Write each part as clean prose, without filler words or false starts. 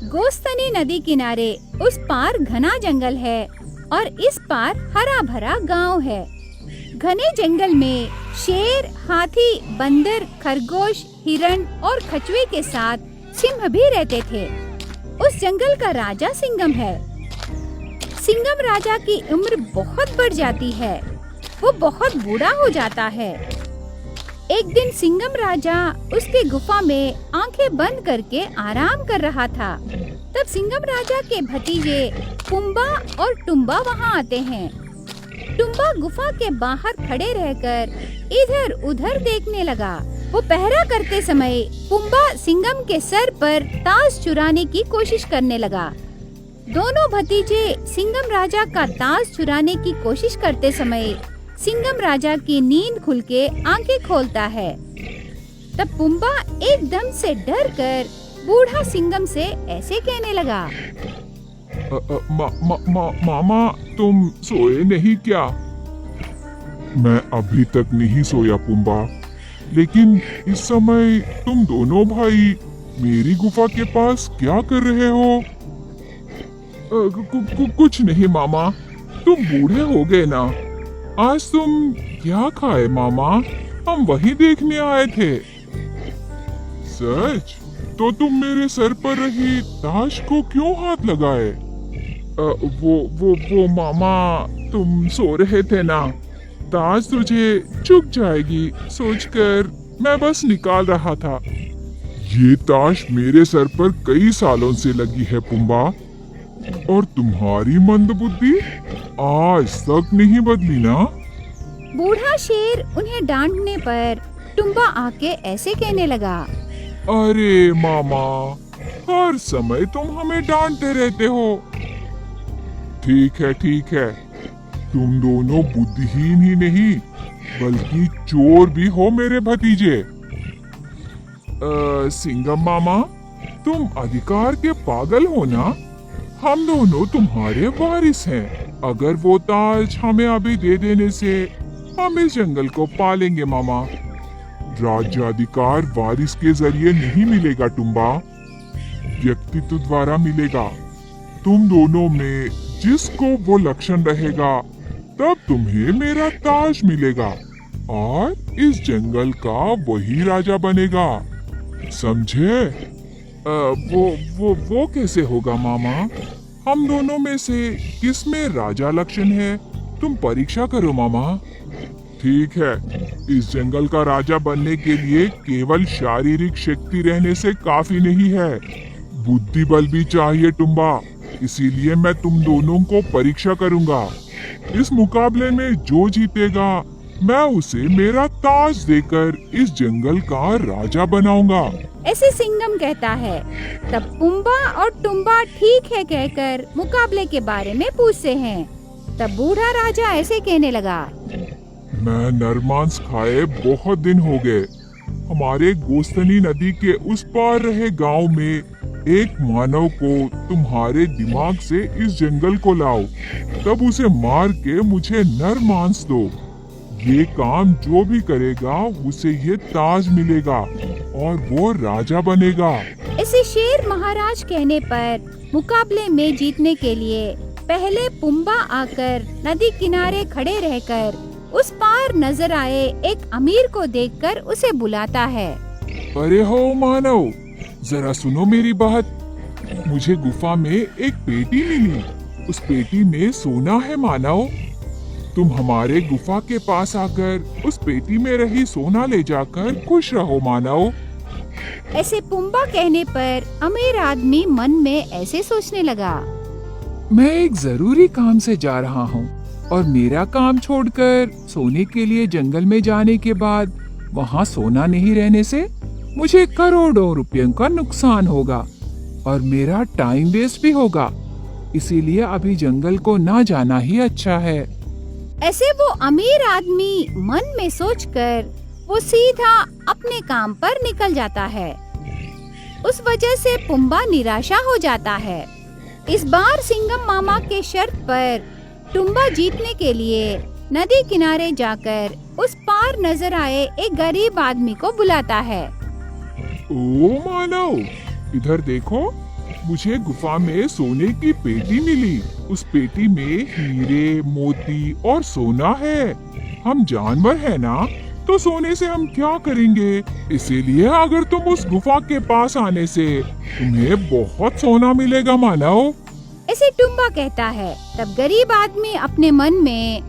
गोस्तनी नदी किनारे उस पार घना जंगल है और इस पार हरा भरा गांव है। घने जंगल में शेर, हाथी, बंदर, खरगोश, हिरण और कछुए के साथ सिंह भी रहते थे। उस जंगल का राजा सिंघम है। सिंघम राजा की उम्र बहुत बढ़ जाती है। वो बहुत बूढ़ा हो जाता है। एक दिन सिंघम राजा उसके गुफा में आंखें बंद करके आराम कर रहा था। तब सिंघम राजा के भतीजे पुम्बा और टुम्बा वहाँ आते हैं। टुम्बा गुफा के बाहर खड़े रहकर इधर उधर देखने लगा। वो पहरा करते समय पुम्बा सिंघम के सर पर ताज चुराने की कोशिश करने लगा। दोनों भतीजे सिंघम राजा का ताज चुराने की कोशिश करते समय सिंघम राजा की नींद खुल के आंखें खोलता है। तब पुम्बा एकदम से डर कर बूढ़ा सिंघम से ऐसे कहने लगा, मामा तुम सोए नहीं क्या? मैं अभी तक नहीं सोया पुम्बा, लेकिन इस समय तुम दोनों भाई मेरी गुफा के पास क्या कर रहे हो? कुछ नहीं मामा, तुम बूढ़े हो गए ना। आज तुम क्या खाए मामा? हम वही देखने आए थे। सच? तो तुम मेरे सर पर रही ताश को क्यों हाथ लगाए? वो मामा, तुम सो रहे थे ना, ताश तुझे चुक जाएगी सोचकर मैं बस निकाल रहा था। ये ताश मेरे सर पर कई सालों से लगी है पुम्बा, और तुम्हारी मंदबुद्धि आज तक नहीं बदली ना। बूढ़ा शेर उन्हें डांटने पर टुम्बा आके ऐसे कहने लगा, अरे मामा, हर समय तुम हमें डांटते रहते हो। ठीक है, तुम दोनों बुद्धिहीन ही नहीं बल्कि चोर भी हो मेरे भतीजे। सिंघम मामा, तुम अधिकार के पागल हो ना? हम दोनों तुम्हारे वारिस हैं। अगर वो ताज हमें अभी दे देने से हम इस जंगल को पालेंगे मामा। राज्याधिकार वारिस के जरिए नहीं मिलेगा टुम्बा, व्यक्तित्व द्वारा मिलेगा। तुम दोनों में जिसको वो लक्षण रहेगा तब तुम्हें मेरा ताज मिलेगा और इस जंगल का वही राजा बनेगा, समझे? वो कैसे होगा मामा? हम दोनों में से किसमें राजा लक्षण है? तुम परीक्षा करो मामा। ठीक है, इस जंगल का राजा बनने के लिए केवल शारीरिक शक्ति रहने से काफी नहीं है, बुद्धि बल भी चाहिए टुम्बा। इसीलिए मैं तुम दोनों को परीक्षा करूंगा। इस मुकाबले में जो जीतेगा मैं उसे मेरा ताज देकर इस जंगल का राजा बनाऊंगा। ऐसे सिंघम कहता है। तब पुम्बा और टुम्बा ठीक है कहकर मुकाबले के बारे में पूछते हैं। तब बूढ़ा राजा ऐसे कहने लगा, मैं नरमांस खाए बहुत दिन हो गए। हमारे गोस्तनी नदी के उस पार रहे गांव में एक मानव को तुम्हारे दिमाग से इस जंगल को लाओ, तब उसे मार के मुझे नरमांस दो। ये काम जो भी करेगा उसे ये ताज मिलेगा और वो राजा बनेगा। ऐसे शेर महाराज कहने पर मुकाबले में जीतने के लिए पहले पुम्बा आकर नदी किनारे खड़े रहकर उस पार नजर आए एक अमीर को देखकर उसे बुलाता है। अरे हो मानव, जरा सुनो मेरी बात। मुझे गुफा में एक पेटी मिली। उस पेटी में सोना है मानव। तुम हमारे गुफा के पास आकर उस पेटी में रही सोना ले जाकर खुश रहो मानव। ऐसे पुम्बा कहने पर अमीर आदमी मन में ऐसे सोचने लगा, मैं एक जरूरी काम से जा रहा हूँ और मेरा काम छोड़कर सोने के लिए जंगल में जाने के बाद वहाँ सोना नहीं रहने से मुझे करोड़ों रुपयों का नुकसान होगा और मेरा टाइम वेस्ट भी होगा। इसीलिए अभी जंगल को ना जाना ही अच्छा है। ऐसे वो अमीर आदमी मन में सोचकर वो सीधा अपने काम पर निकल जाता है। उस वजह से पुम्बा निराशा हो जाता है। इस बार सिंघम मामा के शर्त पर टुम्बा जीतने के लिए नदी किनारे जाकर उस पार नजर आए एक गरीब आदमी को बुलाता है। ओ मानव, इधर देखो, मुझे गुफा में सोने की पेटी मिली। उस पेटी में हीरे, मोती और सोना है। हम जानवर है ना, तो सोने से हम क्या करेंगे? इसीलिए अगर तुम उस गुफा के पास आने से तुम्हें बहुत सोना मिलेगा मानव। ऐसे टुम्बा कहता है। तब गरीब आदमी अपने मन में,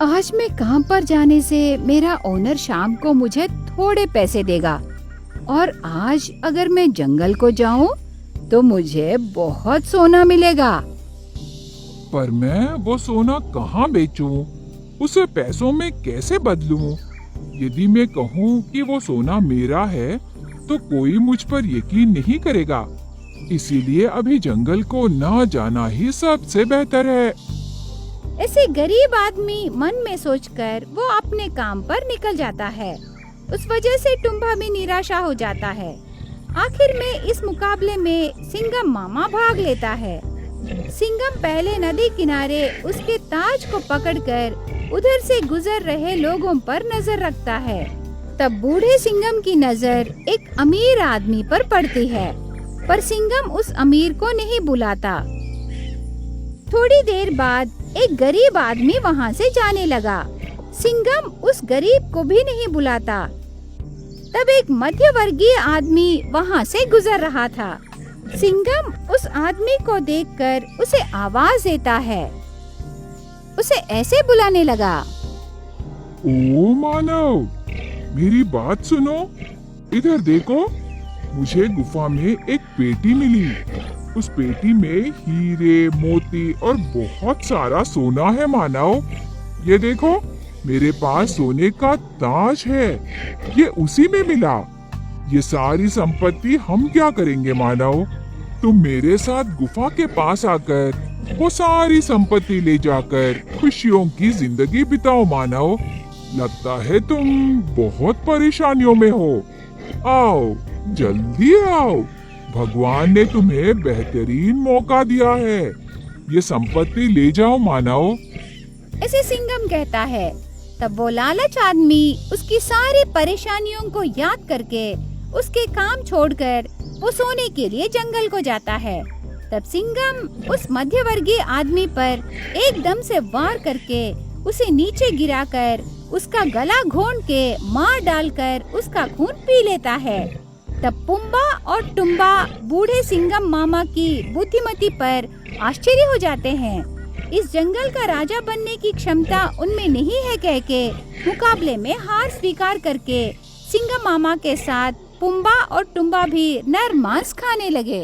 आज मैं काम पर जाने से मेरा ओनर शाम को मुझे थोड़े पैसे देगा, और आज अगर मैं जंगल को जाऊं तो मुझे बहुत सोना मिलेगा। पर मैं वो सोना कहाँ बेचूं? उसे पैसों में कैसे बदलूं? यदि मैं कहूँ कि वो सोना मेरा है तो कोई मुझ पर यकीन नहीं करेगा। इसीलिए अभी जंगल को ना जाना ही सबसे बेहतर है। ऐसे गरीब आदमी मन में सोचकर वो अपने काम पर निकल जाता है। उस वजह से टुम्बा भी निराशा हो जाता है। आखिर में इस मुकाबले में सिंघम मामा भाग लेता है। सिंघम पहले नदी किनारे उसके ताज को पकड़कर उधर से गुजर रहे लोगों पर नजर रखता है। तब बूढ़े सिंघम की नजर एक अमीर आदमी पर पड़ती है, पर सिंघम उस अमीर को नहीं बुलाता। थोड़ी देर बाद एक गरीब आदमी वहाँ से जाने लगा। सिंघम उस गरीब को भी नहीं बुलाता। तब एक मध्यवर्गीय आदमी वहाँ से गुजर रहा था। सिंघम उस आदमी को देखकर उसे आवाज देता है। उसे ऐसे बुलाने लगा, ओ मानव, मेरी बात सुनो। इधर देखो, मुझे गुफा में एक पेटी मिली। उस पेटी में हीरे, मोती और बहुत सारा सोना है मानव। ये देखो, मेरे पास सोने का ताज है, ये उसी में मिला। ये सारी संपत्ति हम क्या करेंगे मानव? तुम मेरे साथ गुफा के पास आकर वो सारी संपत्ति ले जाकर खुशियों की जिंदगी बिताओ मानव। लगता है तुम बहुत परेशानियों में हो। आओ, जल्दी आओ, भगवान ने तुम्हें बेहतरीन मौका दिया है। ये संपत्ति ले जाओ मानव। ऐसे सिंघम कहता है। तब वो लालच आदमी उसकी सारी परेशानियों को याद करके उसके काम छोड़कर वो सोने के लिए जंगल को जाता है। तब सिंघम उस मध्यवर्गीय आदमी पर एकदम से वार करके उसे नीचे गिराकर उसका गला घोंट के मार डालकर उसका खून पी लेता है। तब पुम्बा और टुम्बा बूढ़े सिंघम मामा की बुद्धिमती पर आश्चर्य हो जाते हैं। इस जंगल का राजा बनने की क्षमता उनमें नहीं है कह के मुकाबले में हार स्वीकार करके सिंघम मामा के साथ पुम्बा और टुम्बा भी नर मांस खाने लगे।